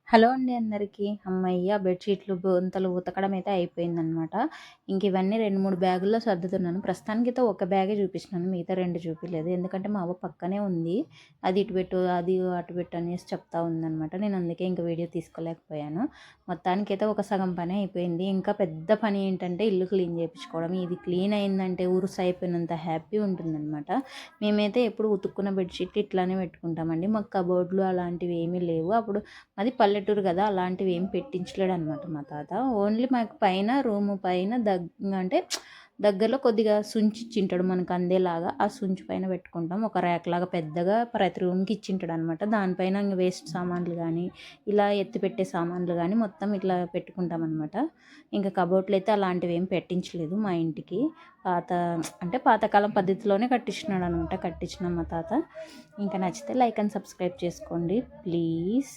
Hello అండి అందరికీ. హమ్మయ్య! బెడ్‌షీట్లు, బొంతలు ఉతకడం అయితే అయిపోయిందనమాట. ఇంక ఇవన్నీ 2, 3 బ్యాగుల్లో సర్దుతున్నాను. ప్రస్తుతానికైతే ఒక బ్యాగే చూపిచ్చినాను. మిగతా 2 చూపియలేదు. ఎందుకంటే మా అవ్వ పక్కనే ఉంది. అది ఇటు పెట్టు, అది అటు పెట్టు అనేసి చెప్తా ఉందనమాట. నేను అందుకే ఇంక వీడియో తీసుకోలేకపోయాను. మొత్తానికైతే ఒక సగం పని అయిపోయింది. ఇంకా పెద్ద పని ఏంటంటే ఇల్లు క్లీన్ చేపించుకోవడం. ఇది క్లీన్ అయిందంటే ఉరుసు అయిపోయినంత హ్యాపీ ఉంటుందనమాట. మేమైతే ఎప్పుడు ఉతుక్కున్న బెడ్‌షీట్లు ఇట్లానే పెట్టుకుంటామండి. మాకు కబోర్డ్‌లు అలాంటివి ఏమీ లేవు. అప్పుడు అది పల్లెటూరు కదా, అలాంటివి ఏం పెట్టించలేడనమాట మా తాత. ఓన్లీ మాకు పైన రూము పైన అంటే దగ్గరలో కొద్దిగా సుంచి ఇచ్చింటాడు మనకు అందేలాగా. ఆ సుంచి పైన పెట్టుకుంటాం. ఒక ర్యాక్ లాగా పెద్దగా ప్రతి రూమ్కి ఇచ్చింటాడు అనమాట. దానిపైన ఇంక వేస్ట్ సామాన్లు కానీ ఇలా ఎత్తి పెట్టే సామాన్లు కానీ మొత్తం ఇట్లా పెట్టుకుంటాం అనమాట. ఇంకా కబోర్డ్లు అయితే అలాంటివి ఏం పెట్టించలేదు మా ఇంటికి. పాత అంటే పాతకాలం పద్ధతిలోనే కట్టించినాడు అనమాట. కట్టించిన మా తాత. ఇంకా నచ్చితే లైక్ అండ్ సబ్స్క్రైబ్ చేసుకోండి ప్లీజ్.